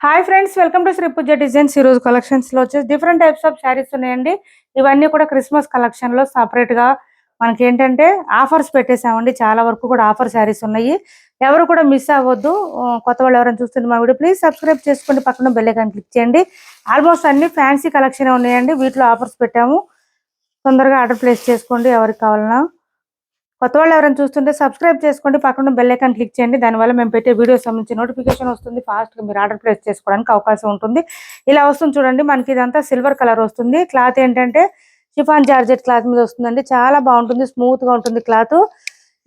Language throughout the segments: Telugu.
Hi friends, welcome to Sri Pooja designs. ఈ రోజు కలెక్షన్స్ లో వచ్చేసి డిఫరెంట్ టైప్స్ ఆఫ్ శారీస్ ఉన్నాయండి. ఇవన్నీ కూడా క్రిస్మస్ కలెక్షన్ లో సపరేట్ గా మనకి ఏంటంటే ఆఫర్స్ పెట్టేసామండి. చాలా వరకు కూడా ఆఫర్ శారీస్ ఉన్నాయి. ఎవరు కూడా మిస్ అవ్వద్దు. కొత్త వాళ్ళు ఎవరైనా చూస్తుంటే మా వీడియో ప్లీజ్ సబ్స్క్రైబ్ చేసుకోండి, పక్కన బెల్ ఐకాన్ క్లిక్ చేయండి. ఆల్మోస్ట్ అన్ని ఫ్యాన్సీ కలెక్షన్ ఉన్నాయండి. వీటిలో ఆఫర్స్ పెట్టాము, తొందరగా ఆర్డర్ ప్లేస్ చేసుకోండి ఎవరికి కావాలన్నా. కొత్త వాళ్ళు ఎవరైనా చూస్తుంటే సబ్స్క్రైబ్ చేసుకోండి, పక్కన బెల్ ఐకాన్ క్లిక్ చేయండి. దానివల్ల మేము పెట్టే వీడియోస్ సంబంధించి నోటిఫికేషన్ వస్తుంది. ఫాస్ట్గా మీరు ఆర్డర్ ప్లేస్ చేసుకోవడానికి అవకాశం ఉంటుంది. ఇలా వస్తుంది చూడండి. మనకి ఇదంతా సిల్వర్ కలర్ వస్తుంది. క్లాత్ ఏంటంటే షిఫాన్ జార్జెట్ క్లాత్ మీద వస్తుందండి. చాలా బాగుంటుంది, స్మూత్ గా ఉంటుంది క్లాత్.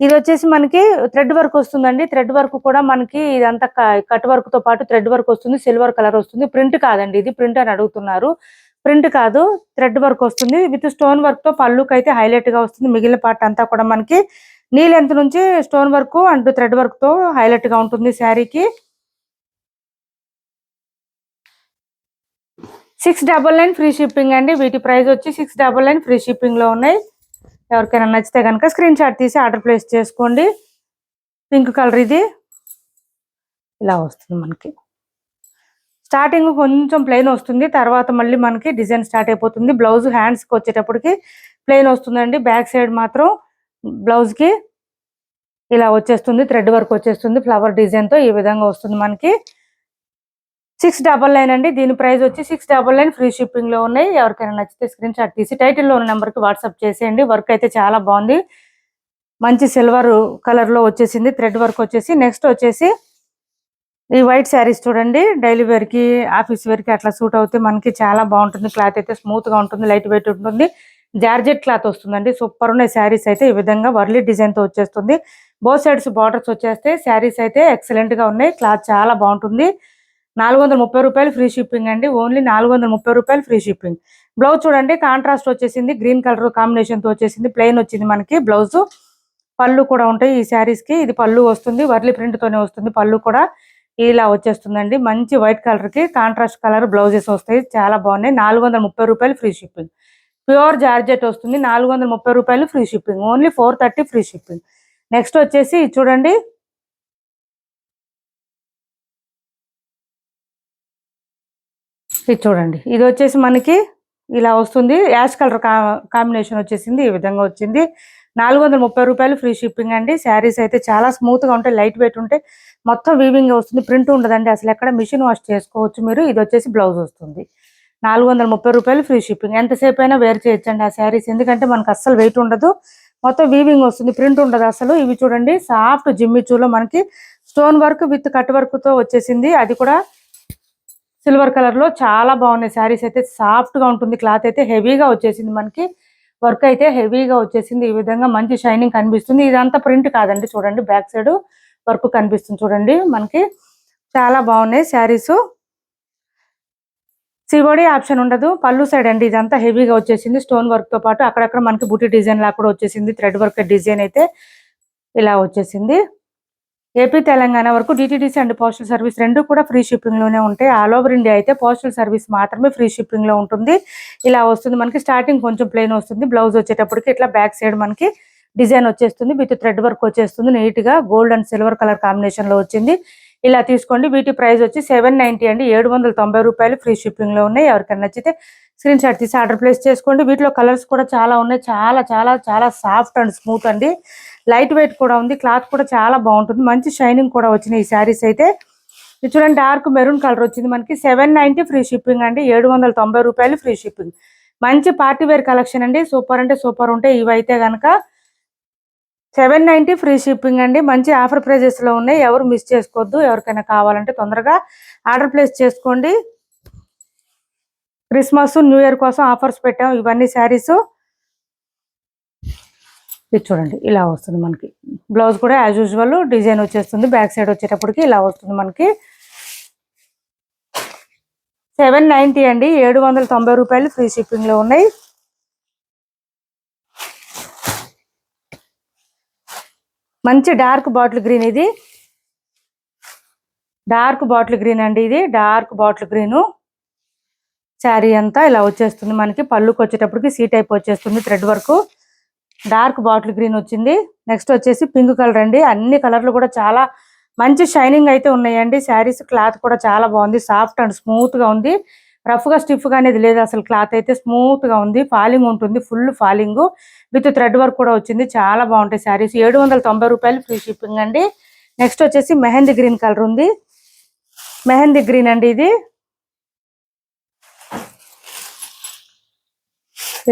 ఇది వచ్చేసి మనకి థ్రెడ్ వర్క్ వస్తుందండి. థ్రెడ్ వర్క్ కూడా మనకి ఇదంతా కట్ వర్క్ తో పాటు థ్రెడ్ వర్క్ వస్తుంది. సిల్వర్ కలర్ వస్తుంది. ప్రింట్ కాదండి, ఇది ప్రింట్ అని అడుగుతున్నారు. ప్రింట్ కాదు, థ్రెడ్ వర్క్ వస్తుంది. విత్ స్టోన్ వర్క్ తో పళ్ళుకి అయితే హైలైట్ గా వస్తుంది. మిగిలిన పార్ట్ అంతా కూడా మనకి నీ లెంత్ నుంచి stone work and thread work తో హైలైట్ గా ఉంటుంది శారీకి. 699 ఫ్రీ షిప్పింగ్ అండి. వీటి ప్రైస్ వచ్చి 699 ఫ్రీ షిప్పింగ్ లో ఉన్నాయి. ఎవరికైనా నచ్చితే కనుక స్క్రీన్ షాట్ తీసి ఆర్డర్ ప్లేస్ చేసుకోండి. పింక్ కలర్ ఇది ఇలా వస్తుంది. మనకి స్టార్టింగ్ కొంచెం ప్లెయిన్ వస్తుంది, తర్వాత మళ్ళీ మనకి డిజైన్ స్టార్ట్ అయిపోతుంది. బ్లౌజ్ హ్యాండ్స్ కి వచ్చేటప్పటికి ప్లెయిన్ వస్తుందండి. బ్యాక్ సైడ్ మాత్రం బ్లౌజ్ కి ఇలా వచ్చేస్తుంది, థ్రెడ్ వర్క్ వచ్చేస్తుంది. ఫ్లవర్ డిజైన్ తో ఈ విధంగా వస్తుంది. మనకి 699 అండి. దీని ప్రైస్ వచ్చి 699 ఫ్రీ షిప్పింగ్ లో ఉన్నాయి. ఎవరికైనా నచ్చితే స్క్రీన్ షాట్ తీసి టైటిల్ లో ఉన్న నెంబర్ కి వాట్సాప్ చేసేయండి. వర్క్ అయితే చాలా బాగుంది, మంచి సిల్వర్ కలర్ లో వచ్చేసింది. థ్రెడ్ వర్క్ వచ్చేసి నెక్స్ట్ వచ్చేసి ఈ వైట్ శారీస్ చూడండి. డైలీ వేర్ కి, ఆఫీస్ వేర్ కి అట్లా సూట్ అవుతే మనకి చాలా బాగుంటుంది. క్లాత్ అయితే స్మూత్ గా ఉంటుంది, లైట్ వెయిట్ ఉంటుంది. జార్జెట్ క్లాత్ వస్తుందండి. సూపర్ ఉన్నాయి శారీస్ అయితే. ఈ విధంగా వర్లీ డిజైన్ తో వచ్చేస్తుంది. బోత్ సైడ్స్ బార్డర్స్ వచ్చేస్తే శారీస్ అయితే ఎక్సలెంట్ గా ఉన్నాయి. క్లాత్ చాలా బాగుంటుంది. 430 రూపాయలు ఫ్రీ షిప్పింగ్ అండి. ఓన్లీ 430 రూపాయలు ఫ్రీ షిప్పింగ్. బ్లౌజ్ చూడండి, కాంట్రాస్ట్ వచ్చేసింది. గ్రీన్ కలర్ కాంబినేషన్ తో వచ్చేసింది. ప్లెయిన్ వచ్చింది మనకి బ్లౌజ్. పళ్ళు కూడా ఉంటాయి ఈ శారీస్ కి. ఇది పళ్ళు వస్తుంది, వర్లీ ప్రింట్ తోనే వస్తుంది. పళ్ళు కూడా ఇలా వచ్చేస్తుందండి. మంచి వైట్ కలర్ కి కాంట్రాస్ట్ కలర్ బ్లౌజెస్ వస్తాయి, చాలా బాగున్నాయి. 430 రూపాయలు ఫ్రీ షిప్పింగ్. ప్యూర్ జార్జెట్ వస్తుంది. 430 రూపాయలు free shipping. Only 430 free shipping. Next వచ్చేసి చూడండి, ఇది చూడండి. ఇది వచ్చేసి మనకి ఇలా వస్తుంది. యాష్ కలర్ కాంబినేషన్ వచ్చేసింది. ఈ విధంగా వచ్చింది. 430 రూపాయలు ఫ్రీ షిప్పింగ్ అండి. శారీస్ అయితే చాలా స్మూత్ గా ఉంటాయి, లైట్ వెయిట్ ఉంటాయి. మొత్తం వీవింగ్ వస్తుంది, ప్రింట్ ఉండదండి అసలు. ఎక్కడ మిషన్ వాష్ చేసుకోవచ్చు మీరు. ఇది వచ్చేసి బ్లౌజ్ వస్తుంది. 430 రూపాయలు ఫ్రీ షిప్పింగ్. ఎంతసేపు అయినా వేర్ చేయొచ్చండి ఆ శారీస్, ఎందుకంటే మనకు అస్సలు వెయిట్ ఉండదు. మొత్తం వీవింగ్ వస్తుంది, ప్రింట్ ఉండదు అసలు. ఇవి చూడండి, సాఫ్ట్ జిమ్మిచూలో మనకి stone work with cut work తో వచ్చేసింది. అది కూడా సిల్వర్ కలర్ లో చాలా బాగున్నాయి శారీస్ అయితే. సాఫ్ట్ గా ఉంటుంది. క్లాత్ అయితే హెవీగా వచ్చేసింది మనకి. వర్క్ అయితే హెవీగా వచ్చేసింది. ఈ విధంగా మంచి షైనింగ్ కనిపిస్తుంది. ఇదంతా ప్రింట్ కాదండి. చూడండి, బ్యాక్ సైడ్ వర్క్ కనిపిస్తుంది చూడండి. మనకి చాలా బాగున్నాయి శారీస్. సివోడి ఆప్షన్ ఉండదు. పళ్ళు సైడ్ అండి ఇదంతా హెవీగా వచ్చేసింది. స్టోన్ వర్క్ తో పాటు అక్కడక్కడ మనకి బుటీ డిజైన్ లా కూడా వచ్చేసింది. థ్రెడ్ వర్క్ డిజైన్ అయితే ఇలా వచ్చేసింది. ఏపీ తెలంగాణ వరకు డిటిడిసి అండ్ పోస్టల్ సర్వీస్ రెండు కూడా ఫ్రీ షిప్పింగ్ లోనే ఉంటాయి. ఆల్ ఓవర్ ఇండియా అయితే పోస్టల్ సర్వీస్ మాత్రమే ఫ్రీ షిప్పింగ్ లో ఉంటుంది. ఇలా వస్తుంది మనకి. స్టార్టింగ్ కొంచెం ప్లెయిన్ వస్తుంది. బ్లౌజ్ వచ్చేటప్పటికి ఇట్లా బ్యాక్ సైడ్ మనకి డిజైన్ వచ్చేస్తుంది. విత్ థ్రెడ్ వర్క్ వచ్చేస్తుంది. నీట్ గా gold and silver colour combination లో వచ్చింది. ఇలా తీసుకోండి. వీటి ప్రైస్ వచ్చి 790 అండి. 790 రూపాయలు ఫ్రీ షిప్పింగ్ లో ఉన్నాయి. ఎవరికైనా నచ్చితే స్క్రీన్ షాట్ తీసి ఆర్డర్ ప్లేస్ చేసుకోండి. వీటిలో కలర్స్ కూడా చాలా ఉన్నాయి. చాలా చాలా చాలా సాఫ్ట్ అండ్ స్మూత్ అండి. లైట్ వెయిట్ కూడా ఉంది. క్లాత్ కూడా చాలా బాగుంటుంది. మంచి షైనింగ్ కూడా వచ్చినాయి ఈ శారీస్ అయితే. ఇది చూడండి, డార్క్ మెరూన్ కలర్ వచ్చింది మనకి. 790 ఫ్రీ షిప్పింగ్ అండి. 790 రూపాయలు ఫ్రీ షిప్పింగ్. మంచి పార్టీ వేర్ కలెక్షన్ అండి. సూపర్ అంటే సూపర్ ఉంటాయి ఇవైతే గనక. 790 ఫ్రీ షిప్పింగ్ అండి. మంచి ఆఫర్ ప్రైజెస్ లో ఉన్నాయి. ఎవరు మిస్ చేసుకోవద్దు. ఎవరికైనా కావాలంటే తొందరగా ఆర్డర్ ప్లేస్ చేసుకోండి. క్రిస్మస్, న్యూ ఇయర్ కోసం ఆఫర్స్ పెట్టాం. ఇవన్నీ శారీస్. ఇది చూడండి, ఇలా వస్తుంది మనకి. బ్లౌజ్ కూడా యాజ్ యూజువల్ డిజైన్ వచ్చేస్తుంది. బ్యాక్ సైడ్ వచ్చేటప్పటికి ఇలా వస్తుంది మనకి. 790 అండి. 790 రూపాయలు ఫ్రీ షిప్పింగ్ లో ఉన్నాయి. మంచి డార్క్ బాటిల్ గ్రీన్. ఇది డార్క్ బాటిల్ గ్రీన్ అండి. ఇది డార్క్ బాటిల్ గ్రీన్. శారీ అంతా ఇలా వచ్చేస్తుంది మనకి. పళ్ళుకి వచ్చేటప్పటికి సీ టైప్ వచ్చేస్తుంది. Thread work. Dark bottle green వచ్చింది. నెక్స్ట్ వచ్చేసి పింక్ కలర్ అండి. అన్ని కలర్లు కూడా చాలా మంచి షైనింగ్ అయితే ఉన్నాయండి శారీస్. క్లాత్ కూడా చాలా బాగుంది, సాఫ్ట్ అండ్ స్మూత్ గా ఉంది. రఫ్ గా స్టిఫ్ గా అనేది లేదు అసలు. క్లాత్ అయితే స్మూత్ గా ఉంది, ఫాలింగ్ ఉంటుంది, full falling with thread work కూడా వచ్చింది. చాలా బాగుంటాయి శారీస్. 790 రూపాయలు ఫ్రీ షిప్పింగ్ అండి. నెక్స్ట్ వచ్చేసి మెహందీ గ్రీన్ కలర్ ఉంది. మెహందీ గ్రీన్ అండి ఇది.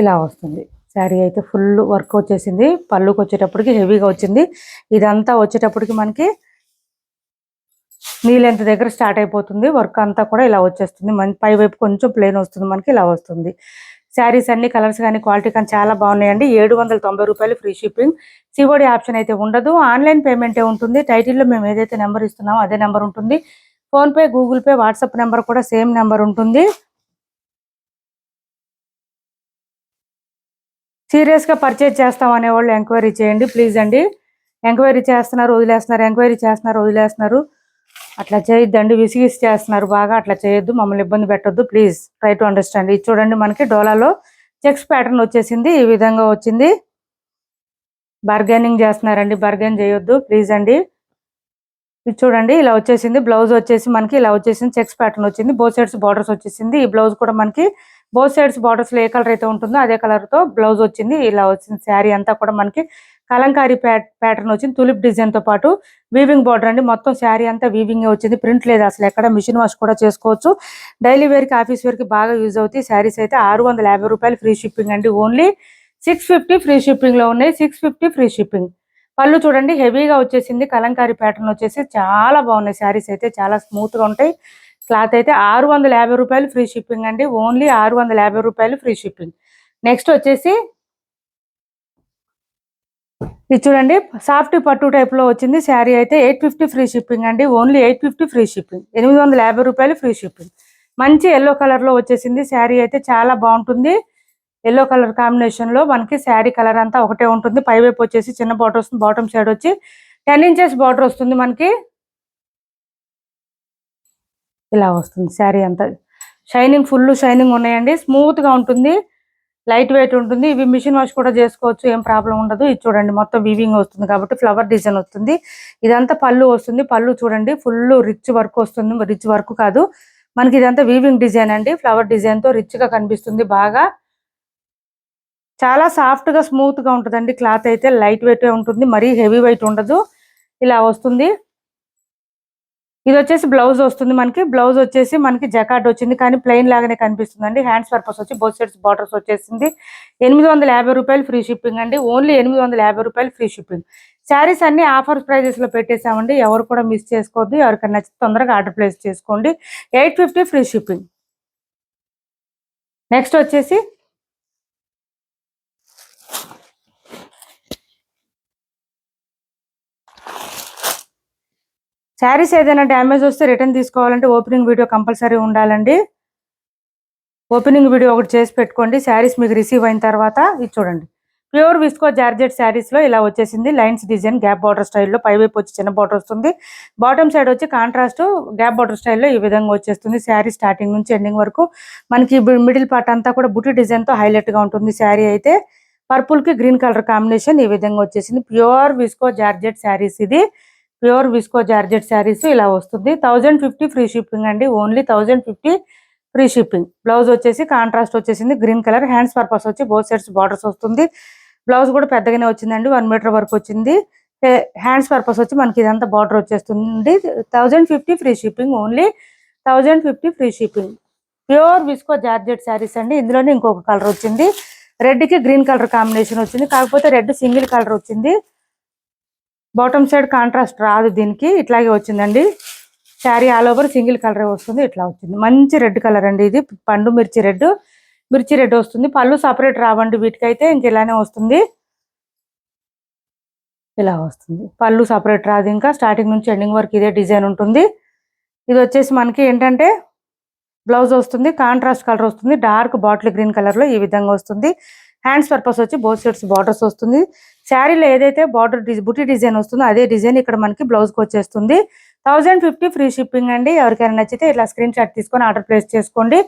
ఇలా వస్తుంది శారీ అయితే. ఫుల్ వర్క్ వచ్చేసింది. పళ్ళుకి వచ్చేటప్పటికి హెవీగా వచ్చింది. ఇదంతా వచ్చేటప్పటికి మనకి నీ లెంత్ దగ్గర స్టార్ట్ అయిపోతుంది. వర్క్ అంతా కూడా ఇలా వచ్చేస్తుంది. పై వైపు కొంచెం ప్లెయిన్ వస్తుంది మనకి, ఇలా వస్తుంది. శారీస్ అన్ని కలర్స్ కానీ క్వాలిటీ కానీ చాలా బాగున్నాయండి. 790 రూపాయలు ఫ్రీ షిప్పింగ్. సిఓడి ఆప్షన్ అయితే ఉండదు, ఆన్లైన్ పేమెంటే ఉంటుంది. టైటిల్లో మేము ఏదైతే నెంబర్ ఇస్తున్నామో అదే నెంబర్ ఉంటుంది. PhonePe, Google pay, WhatsApp number కూడా సేమ్ నెంబర్ ఉంటుంది. సీరియస్గా పర్చేజ్ చేస్తాం అనేవాళ్ళు ఎంక్వైరీ చేయండి ప్లీజ్ అండి. ఎంక్వైరీ చేస్తున్నారు వదిలేస్తున్నారు, ఎంక్వైరీ చేస్తున్నారు వదిలేస్తున్నారు, అట్లా చేయొద్దండి. విసిగిసి చేస్తున్నారు బాగా, అట్లా చేయొద్దు. మమ్మల్ని ఇబ్బంది పెట్టొద్దు ప్లీజ్. Try to understand. ఇది చూడండి మనకి డోలాలో చెక్స్ ప్యాటర్న్ వచ్చేసింది, ఈ విధంగా వచ్చింది. బార్గెనింగ్ చేస్తున్నారండి, బార్గెన్ చేయొద్దు ప్లీజ్ అండి. ఇది చూడండి ఇలా వచ్చేసింది. బ్లౌజ్ వచ్చేసి మనకి ఇలా వచ్చేసింది, చెక్స్ ప్యాటర్న్ వచ్చింది. బోత్ సైడ్స్ బార్డర్స్ వచ్చేసింది. ఈ బ్లౌజ్ కూడా మనకి బోత్ సైడ్స్ బార్డర్స్ లో ఏ కలర్ అయితే ఉంటుందో అదే కలర్ తో బ్లౌజ్ వచ్చింది. ఇలా వచ్చింది. శారీ అంతా కూడా మనకి కలంకారీ ప్యాటర్న్ వచ్చింది, తులిప్ డిజైన్ తో పాటు వీవింగ్ బార్డర్ అండి. మొత్తం శారీ అంతా వీవింగ్ వచ్చింది, ప్రింట్ లేదు అసలు ఎక్కడ. మిషన్ వాష్ కూడా చేసుకోవచ్చు. డైలీ వేర్ కి, ఆఫీస్ వేర్ కి బాగా యూజ్ అవుతాయి. శారీస్ అయితే 650 రూపాయలు ఫ్రీ షిప్పింగ్ అండి. ఓన్లీ 650 ఫ్రీ షిప్పింగ్ లో ఉన్నాయి. 650 ఫ్రీ షిప్పింగ్. పళ్ళు చూడండి హెవీగా వచ్చేసింది, కలంకారీ ప్యాటర్న్ వచ్చేసి చాలా బాగున్నాయి. శారీస్ అయితే చాలా స్మూత్ గా ఉంటాయి. క్లాత్ అయితే 650 రూపాయలు ఫ్రీ షిప్పింగ్ అండి. ఓన్లీ 650 రూపాయలు ఫ్రీ షిప్పింగ్. నెక్స్ట్ వచ్చేసి ఇది చూడండి, సాఫ్ట్ పట్టు టైప్ లో వచ్చింది. శారీ అయితే 850 ఫ్రీ షిప్పింగ్ అండి. Only 850 free shipping. 850 రూపాయలు ఫ్రీ షిప్పింగ్. మంచి ఎల్లో కలర్ లో వచ్చేసింది. శారీ అయితే చాలా బాగుంటుంది. ఎల్లో కలర్ కాంబినేషన్ లో మనకి శారీ కలర్ అంతా ఒకటే ఉంటుంది. పై వైపు వచ్చేసి చిన్న బార్డర్ వస్తుంది, బాటమ్ సైడ్ వచ్చి 10 ఇంచెస్ బార్డర్ వస్తుంది మనకి. ఇలా వస్తుంది శారీ అంతా. షైనింగ్, ఫుల్ షైనింగ్ ఉన్నాయండి. స్మూత్ గా ఉంటుంది, లైట్ వెయిట్ ఉంటుంది. ఇవి మిషన్ వాష్ కూడా చేసుకోవచ్చు, ఏం ప్రాబ్లం ఉండదు. ఇది చూడండి మొత్తం వీవింగ్ వస్తుంది కాబట్టి ఫ్లవర్ డిజైన్ వస్తుంది. ఇదంతా పళ్ళు వస్తుంది. పళ్ళు చూడండి ఫుల్ రిచ్ వర్క్ వస్తుంది. రిచ్ వర్క్ కాదు మనకి, ఇదంతా వీవింగ్ డిజైన్ అండి. ఫ్లవర్ డిజైన్ తో రిచ్ గా కనిపిస్తుంది బాగా. చాలా సాఫ్ట్ గా స్మూత్ గా ఉంటుందండి. క్లాత్ అయితే లైట్ వెయిట్ ఉంటుంది, మరీ హెవీ వెయిట్ ఉండదు. ఇలా వస్తుంది. ఇది వచ్చేసి బ్లౌజ్ వస్తుంది మనకి. బ్లౌజ్ వచ్చేసి మనకి జకార్డ్ వచ్చింది కానీ ప్లెయిన్ లాగానే కనిపిస్తుందండి. హ్యాండ్స్ పర్పస్ వచ్చి బోత్ సైడ్స్ బార్డర్స్ వచ్చేసింది. 850 రూపాయలు ఫ్రీ షిప్పింగ్ అండి. ఓన్లీ 850 రూపాయలు ఫ్రీ షిప్పింగ్. శారీస్ అన్ని ఆఫర్ ప్రైజెస్ లో పెట్టేసామండి, ఎవరు కూడా మిస్ చేసుకోవద్దు. ఎవరికైనా నచ్చితే తొందరగా ఆర్డర్ ప్లేస్ చేసుకోండి. 850 ఫ్రీ షిప్పింగ్. నెక్స్ట్ వచ్చేసి శారీస్ ఏదైనా డ్యామేజ్ వస్తే రిటర్న్ తీసుకోవాలంటే ఓపెనింగ్ వీడియో కంపల్సరీ ఉండాలండి. ఓపెనింగ్ వీడియో ఒకటి చేసి పెట్టుకోండి. శారీస్ మీకు రిసీవ్ అయిన తర్వాత. ఇది చూడండి ప్యూర్ విస్కో జార్జెట్ శారీస్ లో ఇలా వచ్చేసింది. లైన్స్ డిజైన్ గ్యాప్ బార్డర్ స్టైల్లో, పై వైపు వచ్చి చిన్న బార్డర్ వస్తుంది, బాటమ్ సైడ్ వచ్చి కాంట్రాస్ట్ గ్యాప్ బార్డర్ స్టైల్లో ఈ విధంగా వచ్చేస్తుంది. శారీ స్టార్టింగ్ నుంచి ఎండింగ్ వరకు మనకి మిడిల్ పార్ట్ అంతా కూడా బుటీ డిజైన్ తో హైలైట్ గా ఉంటుంది. శారీ అయితే పర్పుల్ కి గ్రీన్ కలర్ కాంబినేషన్ ఈ విధంగా వచ్చేసింది. ప్యూర్ విస్కో జార్జెట్ శారీస్ ఇది. ప్యూర్ విస్కో జార్జెట్ శారీస్ ఇలా వస్తుంది. 1050 ఫ్రీ షిప్పింగ్ అండి. Only 1050 free shipping. బ్లౌజ్ వచ్చేసి కాంట్రాస్ట్ వచ్చేసింది గ్రీన్ కలర్. హ్యాండ్స్ పర్పస్ వచ్చి బోత్ సైడ్స్ బార్డర్స్ వస్తుంది. బ్లౌజ్ కూడా పెద్దగానే వచ్చిందండి, 1 మీటర్ వరకు వచ్చింది. హ్యాండ్స్ పర్పస్ వచ్చి మనకి ఇదంతా బార్డర్ వచ్చేస్తుంది. 1050 free shipping. Only 1050 free shipping. Pure visco georgette saris అండి. ఇందులోనే ఇంకొక కలర్ వచ్చింది, రెడ్ కి గ్రీన్ కలర్ కాంబినేషన్ వచ్చింది. కాకపోతే రెడ్ సింగిల్ కలర్ వచ్చింది, బాటమ్ సైడ్ కాంట్రాస్ట్ రాదు దీనికి, ఇట్లాగే వచ్చిందండి. Sari all over single colour వస్తుంది, ఇట్లా వచ్చింది. మంచి రెడ్ కలర్ అండి ఇది, పండు మిర్చి రెడ్. మిర్చి రెడ్ వస్తుంది. పళ్ళు సపరేట్ రావండి వీటికైతే, ఇంక ఇలానే వస్తుంది. ఇలా వస్తుంది పళ్ళు సపరేట్ రాదు. ఇంకా స్టార్టింగ్ నుంచి ఎండింగ్ వరకు ఇదే డిజైన్ ఉంటుంది. ఇది వచ్చేసి మనకి ఏంటంటే బ్లౌజ్ వస్తుంది, కాంట్రాస్ట్ కలర్ వస్తుంది, డార్క్ బాటిల్ గ్రీన్ కలర్ లో ఈ విధంగా వస్తుంది. హ్యాండ్స్ పర్పస్ వచ్చి బోత్ సైడ్స్ బార్డర్స్ వస్తుంది. శారీలో ఏదైతే బార్డర్ బుటీ డిజైన్ వస్తుందో అదే డిజైన్ ఇక్కడ మనకి బ్లౌజ్ కి వచ్చేస్తుంది. 1050 ఫ్రీ షిప్పింగ్ అండి. ఎవరికైనా నచ్చితే ఇట్లా స్క్రీన్ షాట్ తీసుకొని ఆర్డర్ ప్లేస్ చేసుకోండి.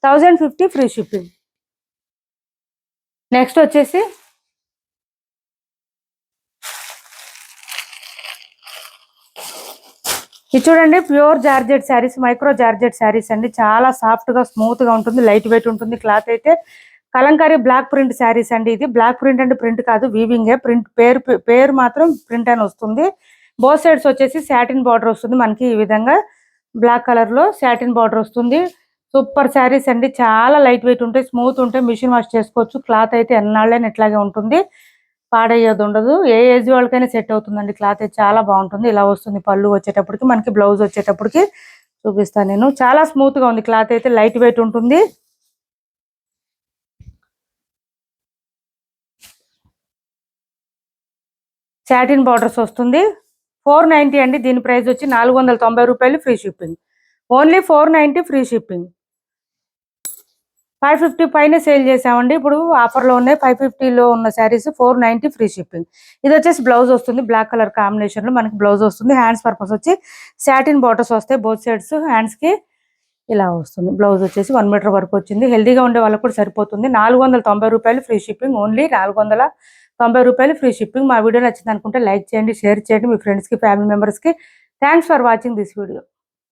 1050 ఫ్రీ షిప్పింగ్. నెక్స్ట్ వచ్చేసి ఇది చూడండి pure georgette saris, micro georgette saris అండి. చాలా సాఫ్ట్ గా స్మూత్ గా ఉంటుంది, లైట్ వెయిట్ ఉంటుంది. క్లాత్ అయితే కలంకారీ బ్లాక్ ప్రింట్ శారీస్ అండి. ఇది బ్లాక్ ప్రింట్ అంటే ప్రింట్ కాదు, వీవింగ్. ప్రింట్ పేరు మాత్రం ప్రింట్ అని వస్తుంది. బోత్ సైడ్స్ వచ్చేసి సాటిన్ బార్డర్ వస్తుంది మనకి. ఈ విధంగా బ్లాక్ కలర్ లో సాటిన్ బార్డర్ వస్తుంది. సూపర్ శారీస్ అండి. చాలా లైట్ వెయిట్ ఉంటాయి, స్మూత్ ఉంటాయి, మిషన్ వాష్ చేసుకోవచ్చు. క్లాత్ అయితే ఎన్నాళ్ళైనా ఇట్లాగే ఉంటుంది, పాడయ్యేది ఉండదు. ఏ ఏజ్ వాళ్ళకైనా సెట్ అవుతుందండి. క్లాత్ అయితే చాలా బాగుంటుంది. ఇలా వస్తుంది పళ్ళు వచ్చేటప్పటికి. మనకి బ్లౌజ్ వచ్చేటప్పటికి చూపిస్తాను నేను. చాలా స్మూత్ గా ఉంది, క్లాత్ అయితే లైట్ వెయిట్ ఉంటుంది. సాటిన్ బార్డర్స్ వస్తుంది. 490 అండి. దీని ప్రైస్ వచ్చి 490 రూపాయలు, free shipping. Only 490 free shipping. 550 పైన సేల్ చేసామండి. ఇప్పుడు ఆఫర్లో ఉన్నాయి. 550లో ఉన్న శారీస్ 490 ఫ్రీ షిప్పింగ్. ఇది వచ్చేసి బ్లౌజ్ వస్తుంది, బ్లాక్ కలర్ కాంబినేషన్ లో మనకి బ్లౌజ్ వస్తుంది. హ్యాండ్స్ పర్పస్ వచ్చి సాటిన్ బార్డర్స్ వస్తాయి బోత్ సైడ్స్. హ్యాండ్స్ కి ఇలా వస్తుంది. బ్లౌజ్ వచ్చేసి 1 మీటర్ వరకు వచ్చింది. హెల్దీగా ఉండే వాళ్ళకి కూడా సరిపోతుంది. 490 రూపాయలు ఫ్రీ షిప్పింగ్. ఓన్లీ 490 రూపాయలు ఫ్రీ షిప్పింగ్. మా వీడియో నచ్చింది అనుకుంటే లైక్ చేయండి, షేర్ చేయండి మీ ఫ్రెండ్స్ కి, ఫ్యామిలీ మెంబర్స్ కి. Thanks for watching this video.